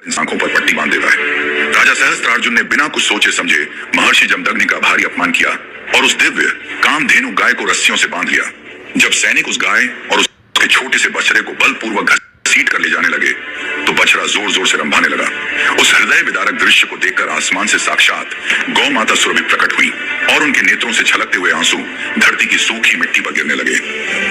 आंखों पर पट्टी बांध देता है। राजा सहस्त्रार्जुन ने बिना कुछ सोचे समझे महर्षि जमदग्नि का भारी अपमान किया और उस दिव्य कामधेनु गाय को रस्सियों से बांध लिया। जब सैनिक उस गाय और उसके छोटे से बछड़े को बलपूर्वक घसीट कर ले जाने लगे तो बछड़ा जोर जोर से रंभाने लगा। उस हृदय विदारक दृश्य को देखकर आसमान से साक्षात गौ माता सुरभि प्रकट हुई और उनके नेत्रों से छलकते हुए आंसू धरती की सूखी मिट्टी पर गिरने लगे।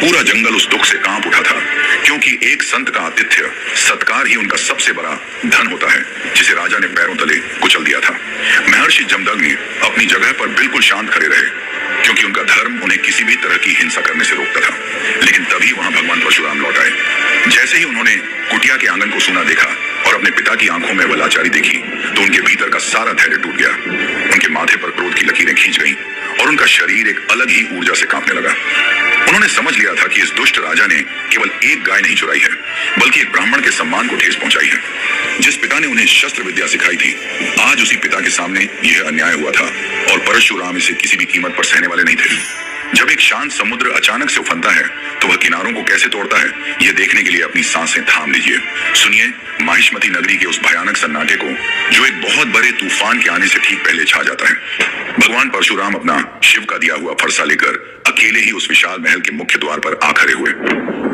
पूरा जंगल उस दुख से कांप उठा था, क्योंकि एक संत का आतिथ्य सत्कार ही उनका सबसे बड़ा धन होता है, जिसे राजा ने पैरों तले कुचल दिया था। महर्षि जमदग्नि अपनी जगह पर बिल्कुल शांत खड़े रहे, क्योंकि उनका धर्म उन्हें किसी भी तरह की हिंसा करने से रोकता था। लेकिन तभी वहां भगवान परशुराम लौट आए। जैसे ही उन्होंने कुटिया के आंगन को सूना देखा और अपने पिता की आंखों में वह लाचारी देखी तो उनके भीतर का सारा धैर्य टूट गया। उनके माथे पर क्रोध की लकीरें खींच गईं और उनका शरीर एक अलग ही ऊर्जा से कांपने लगा। उन्होंने समझ लिया था कि इस दुष्ट राजा ने केवल एक गाय नहीं चुराई है, बल्कि एक ब्राह्मण के सम्मान को ठेस पहुंचाई है। जिस पिता ने उन्हें शस्त्र विद्या सिखाई थी, आज उसी पिता के सामने यह अन्याय हुआ था और परशुराम इसे किसी भी कीमत पर सहने वाले नहीं थे। जब एक शांत समुद्र अचानक से उफनता है तो वह किनारों को कैसे तोड़ता है, यह देखने के लिए अपनी सांसें थाम लीजिए। सुनिए माहिष्मती नगरी के उस भयानक सन्नाटे को जो एक बहुत बड़े तूफान के आने से ठीक पहले छा जाता है। भगवान परशुराम अपना शिव का दिया हुआ फरसा लेकर अकेले ही उस विशाल महल के मुख्य द्वार पर आ खड़े हुए।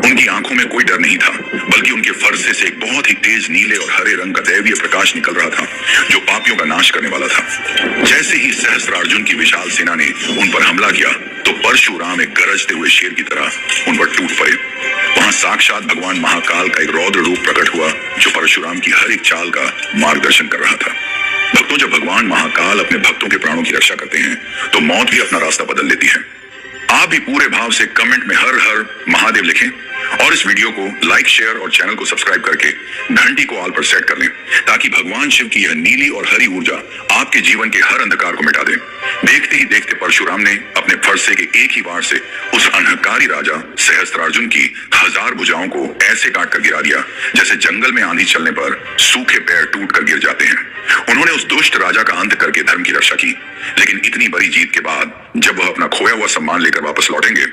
उनकी आंखों में कोई डर नहीं था, बल्कि उनके फरसे से एक बहुत ही तेज नीले और हरे रंग का दैवीय प्रकाश निकल रहा था, जो पापियों का नाश करने वाला था। जैसे ही सहस्त्रार्जुन की विशाल सेना ने उन पर हमला किया तो परशुराम एक गरजते हुए शेर की तरह उन पर टूट पड़े। वहां साक्षात भगवान महाकाल का एक रौद्र रूप प्रकट हुआ, जो परशुराम की हर एक चाल का मार्गदर्शन कर रहा था। भक्तों, जब भगवान महाकाल अपने भक्तों के प्राणों की रक्षा करते हैं तो मौत भी अपना रास्ता बदल लेती है। आप भी पूरे भाव से कमेंट में हर हर महादेव लिखें और इस वीडियो को लाइक, शेयर और चैनल को सब्सक्राइब करके घंटी को ऑल पर सेट कर लें, ताकि भगवान शिव की यह नीली और हरी ऊर्जा आपके जीवन के हर अंधकार को मिटा दे। देखते ही देखते परशुराम ने अपने फरसे के एक ही वार से उस अहंकारी राजा सहस्त्रार्जुन की 1000 भुजाओं को ऐसे काट कर गिरा दिया, जैसे जंगल में आंधी चलने पर सूखे पैर टूट कर गिर जाते हैं। उन्होंने उस दुष्ट राजा का अंत करके धर्म की रक्षा की। लेकिन इतनी बड़ी जीत के बाद जब वह अपना खोया हुआ सम्मान लेकर वापस लौटेंगे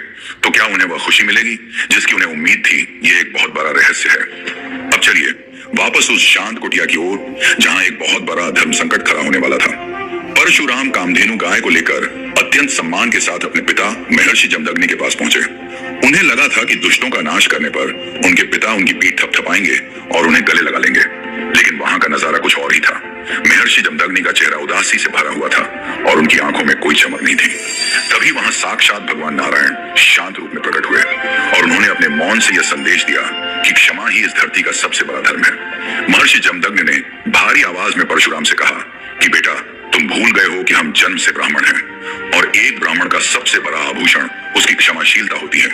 तो क्या उन्हें वह खुशी मिलेगी जिसकी उन्हें उम्मीद थी? यह एक बहुत बड़ा रहस्य है। अब चलिए वापस उस शांत कुटिया की ओर, जहां एक बहुत बड़ा धर्म संकट खड़ा होने वाला था। परशुराम कामधेनु गाय को लेकर अत्यंत सम्मान के साथ अपने पिता महर्षि जमदग्नि के पास पहुंचे। उन्हें लगा था कि दुष्टों का नाश करने पर उनके पिता उनकी पीठ थपथपाएंगे और उन्हें गले लगा लेंगे, लेकिन वहां का नजारा कुछ और ही था। महर्षि जमदग्नि का चेहरा उदासी से भरा हुआ था और उनकी आंखों में कोई चमक नहीं थी। तभी वहां साक्षात भगवान नारायण शांत रूप में प्रकट हुए और उन्होंने अपने मौन से यह संदेश दिया कि क्षमा ही इस धरती का सबसे बड़ा धर्म है। महर्षि जमदग्नि ने भारी आवाज में परशुराम से कहा कि बेटा, तुम भूल गए हो कि हम जन्म से ब्राह्मण हैं और एक ब्राह्मण का सबसे बड़ा आभूषण उसकी क्षमाशीलता होती है।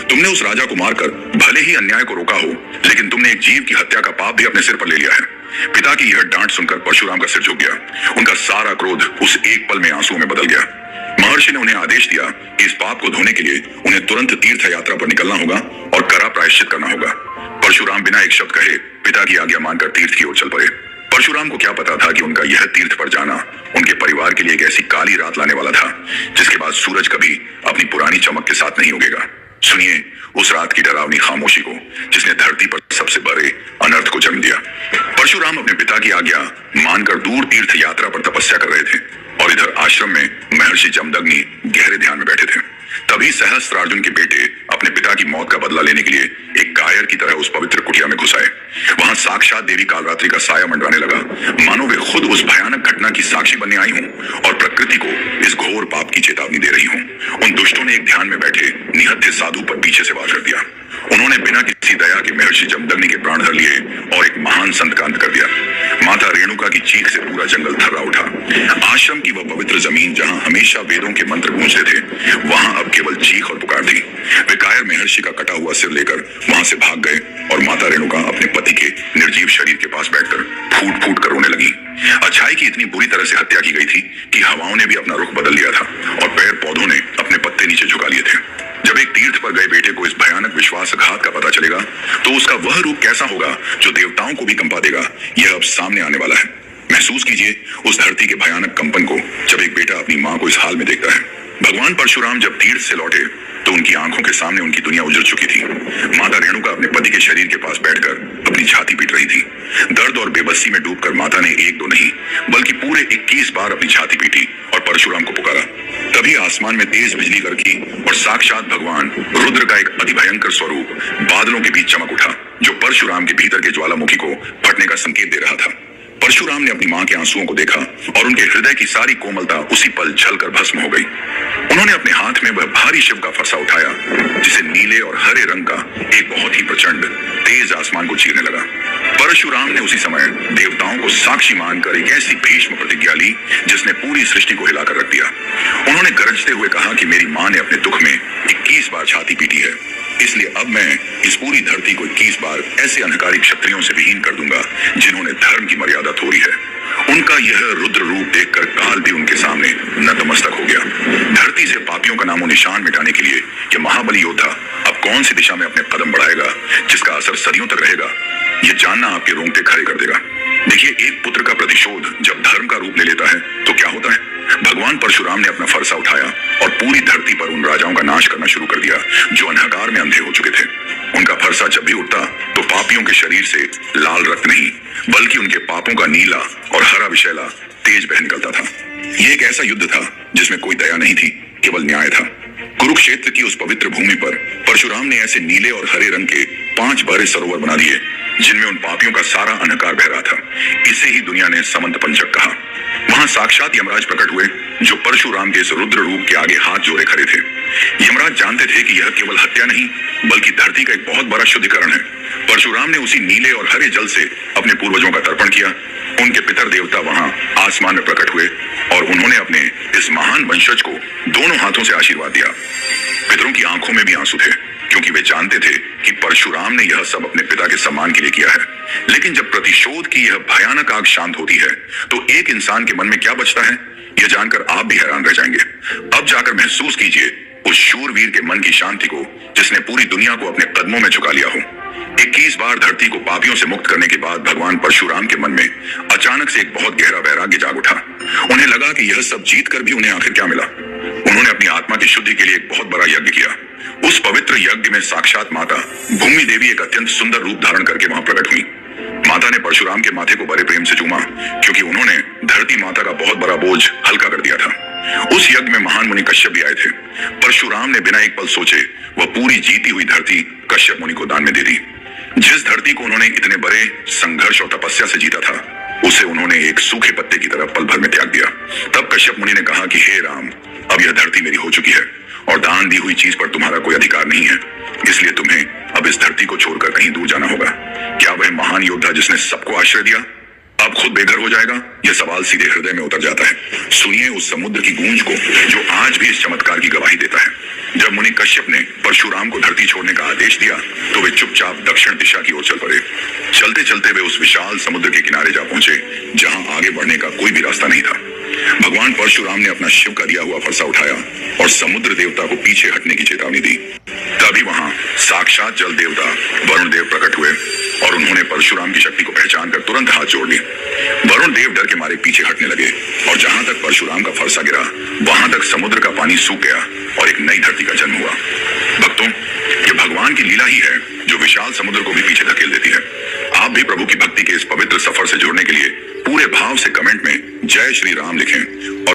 तुमने उस राजा को मारकर भले ही अन्याय को रोका हो, लेकिन तुमने एक जीव की हत्या का पाप भी अपने सिर पर ले लिया है। पिता की यह डांट सुनकर परशुराम का सिर झुक गया। उनका सारा क्रोध उस एक पल में आंसुओं में बदल गया। महर्षि ने उन्हें आदेश दिया कि इस पाप को धोने के लिए उन्हें तुरंत तीर्थ यात्रा पर निकलना होगा और कड़ा प्रायश्चित करना होगा। परशुराम बिना एक शब्द कहे पिता की आज्ञा मानकर तीर्थ की ओर चल पड़े। परशुराम को क्या पता था कि उनका यह तीर्थ पर जाना उनके परिवार के लिए एक ऐसी काली रात लाने वाला था, जिसके बाद सूरज कभी अपनी पुरानी चमक के साथ नहीं उगेगा। सुनिए उस रात की डरावनी खामोशी को, जिसने धरती पर सबसे बड़े अनर्थ को जन्म दिया। परशुराम अपने पिता की आज्ञा मानकर दूर तीर्थ यात्रा पर तपस्या कर रहे थे और इधर आश्रम में महर्षि जमदग्नि गहरे ध्यान में बैठे थे। तभी सहस्त्रार्जुन के बेटे अपने पिता की मौत का बदला लेने के लिए एक कायर की तरह उस पवित्र कुटिया में घुस आए। वहां साक्षात देवी कालरात्रि का साया मंडराने लगा, मानो वे खुद उस भयानक घटना की साक्षी बनने आई हूं और प्रकृति को इस घोर पाप की चेतावनी दे रही हूं। उन दुष्टों ने एक ध्यान में बैठे निहत्थे साधु पर पीछे से वार कर दिया। उन्होंने बिना किसी दया के महर्षि जमदग्नि के प्राण धर लिए और एक महान संत का अंत कर दिया। माता रेणुका की चीख से पूरा जंगल थर्रा उठा। आश्रम की वह पवित्र जमीन जहां हमेशा वेदों के मंत्र गूंजते थे, वहां अब केवल चीख और पुकार थी। वे कायर महर्षि का कटा हुआ सिर लेकर वहां से भाग गए और माता रेणुका अपने पति के निर्जीव शरीर के पास बैठकर फूट फूट कर रोने लगी। अच्छाई की इतनी बुरी तरह से हत्या की गई थी कि हवाओं ने भी अपना रुख बदल लिया था और पेड़ पौधों ने अपने पत्ते नीचे झुका लिए थे। जब एक तीर्थ पर गए बेटे को इस भयानक विश्वासघात का पता चलेगा तो उसका वह रूप कैसा होगा जो देवताओं को भी कंपा देगा, यह अब सामने आने वाला है। महसूस कीजिए उस धरती के भयानक कंपन को जब एक बेटा अपनी मां को इस हाल में देखता है। भगवान परशुराम जब तीर्थ से लौटे तो उनकी आंखों के सामने उनकी दुनिया उजड़ चुकी थी। माता रेणुका अपने पति के शरीर के पास बैठकर अपनी छाती पीट रही थी। दर्द और बेबसी में डूबकर माता ने एक दो नहीं बल्कि पूरे 21 बार अपनी छाती पीटी और परशुराम को पुकारा। तभी आसमान में तेज बिजली कड़की और साक्षात भगवान रुद्र का एक अति भयंकर स्वरूप बादलों के बीच चमक उठा, जो परशुराम के भीतर के ज्वालामुखी को फटने का संकेत दे रहा था। परशुराम ने अपनी मां के आंसुओं को देखा और उनके हृदय की सारी कोमलता उसी पल जलकर भस्म हो गई। उन्होंने अपने हाथ में वह भारी शिव का फरसा उठाया, जिसे नीले और हरे रंग का एक बहुत ही प्रचंड तेज आसमान को चीरने लगा। परशुराम ने उसी समय देवताओं को साक्षी मानकर एक ऐसी भीष्म प्रतिज्ञा ली जिसने पूरी सृष्टि को हिलाकर रख दिया। उन्होंने गरजते हुए कहा कि मेरी मां ने अपने दुख में 21 बार छाती पीटी है, इसलिए अब मैं इस पूरी धरती को 21 बार ऐसे अहंकारी क्षत्रियों से विहीन कर दूंगा जिन्होंने धर्म की मर्यादा तोड़ी है। उनका यह रुद्र रूप देखकर काल भी उनके सामने नतमस्तक हो गया। धरती से पापियों का नामो निशान मिटाने के लिए यह महाबली योद्धा अब कौन सी दिशा में अपने कदम बढ़ाएगा जिसका असर सदियों तक रहेगा, यह जानना आपके रोंगटे खड़े कर देगा। देखिए, एक पुत्र का प्रतिशोध जब धर्म का रूप ले लेता है तो क्या होता है। भगवान परशुराम ने अपना फरसा उठाया और पूरी धरती पर उन राजाओं का नाश करना शुरू कर दिया जो अंधकार में अंधे हो चुके थे। उनका फरसा जब भी उठता तो पापियों के शरीर से लाल रक्त नहीं बल्कि उनके पापों का नीला और हरा विषैला तेज बह निकलता था। यह एक ऐसा युद्ध था जिसमें कोई दया नहीं थी, केवल न्याय था। कुरुक्षेत्र की उस पवित्र भूमि पर परशुराम ने ऐसे नीले और हरे रंग के 5 बड़े सरोवर बना दिए जिनमें उन पापियों का सारा अंधकार बह रहा था। इसे ही दुनिया ने समंत पंचक कहा। वहां साक्षात यमराज प्रकट हुए जो परशुराम के इस रुद्र रूप के आगे हाथ जोड़े खड़े थे। यमराज जानते थे कि यह केवल हत्या नहीं बल्कि धरती का एक बहुत बड़ा शुद्धिकरण है। परशुराम ने उसी नीले और हरे जल से अपने पूर्वजों का तर्पण किया। उनके पितर देवता वहां आसमान में प्रकट हुए और उन्होंने अपने इस महान वंशज को दोनों हाथों से आशीर्वाद दिया। पितरों की आंखों में भी आंसू थे क्योंकि वे जानते थे कि परशुराम ने यह सब अपने पिता के सम्मान के लिए किया है। लेकिन जब प्रतिशोध की यह भयानक आग शांत होती है तो एक इंसान के मन में क्या बचता है, यह जानकर आप भी हैरान रह जाएंगे। अब जाकर महसूस कीजिए उस शूरवीर के मन की शांति को जिसने पूरी दुनिया को अपने कदमों में झुका लिया हो। 21 बार धरती को पापियों से मुक्त करने के बाद भगवान परशुराम के मन में अचानक से एक बहुत गहरा वैराग्य जाग उठा। उन्हें लगा कि यह सब जीत कर भी उन्हें आखिर क्या मिला। उन्होंने अपनी आत्मा की शुद्धि के लिए एक बहुत बड़ा यज्ञ किया। उस पवित्र यज्ञ में साक्षात माता भूमि देवी एक अत्यंत सुंदर रूप धारण करके वहां प्रकट हुई। माता ने परशुराम के माथे को बड़े प्रेम से चूमा क्योंकि उन्होंने धरती माता का बहुत बड़ा बोझ हल्का कर दिया था। उस यज्ञ में महान मुनि कश्यप भी आए थे। परशुराम ने बिना एक पल सोचे वह पूरी जीती हुई धरती कश्यप मुनि को दान में दे दी। जिस धरती को उन्होंने इतने बड़े संघर्ष और तपस्या से जीता था उसे उन्होंने एक सूखे पत्ते की तरह पल भर में त्याग दिया। तब कश्यप मुनि ने कहा कि हे राम, अब यह धरती मेरी हो चुकी है और दान दी हुई चीज पर तुम्हारा कोई अधिकार नहीं है, इसलिए तुम्हें अब इस धरती को छोड़कर कहीं दूर जाना होगा। क्या वह महान योद्धा जिसने सबको आश्रय दिया अब खुद बेघर हो जाएगा? यह सवाल सीधे हृदय में उतर जाता है। सुनिए उस समुद्र की गूंज को जो आज भी इस चमत्कार की गवाही देता है। जब मुनि कश्यप ने परशुराम को धरती छोड़ने का आदेश दिया तो वे चुपचाप दक्षिण दिशा की ओर चल पड़े। चलते चलते वे उस विशाल समुद्र के किनारे जा पहुंचे जहां आगे बढ़ने का कोई भी रास्ता नहीं था। भगवान परशुराम ने अपना शिव का दिया हुआ फरसा उठाया और समुद्र देवता को पीछे हटने की चेतावनी दी। तभी वहां साक्षात जल देवता वरुण देव प्रकट हुए और उन्होंने परशुराम की शक्ति को पहचान कर तुरंत हाथ जोड़ लिए। वरुण देव डर के मारे पीछे हटने लगे और जहां तक परशुराम का फरसा गिरा वहां तक समुद्र का पानी सूख गया और एक नई धरती का जन्म हुआ। भक्तों, ये भगवान की लीला ही है जो विशाल समुद्र को भी पीछे धकेल देती है। आप भी प्रभु की भक्ति के इस पवित्र सफर से जुड़ने के लिए पूरे भाव से कमेंट में जय श्री राम लिखें और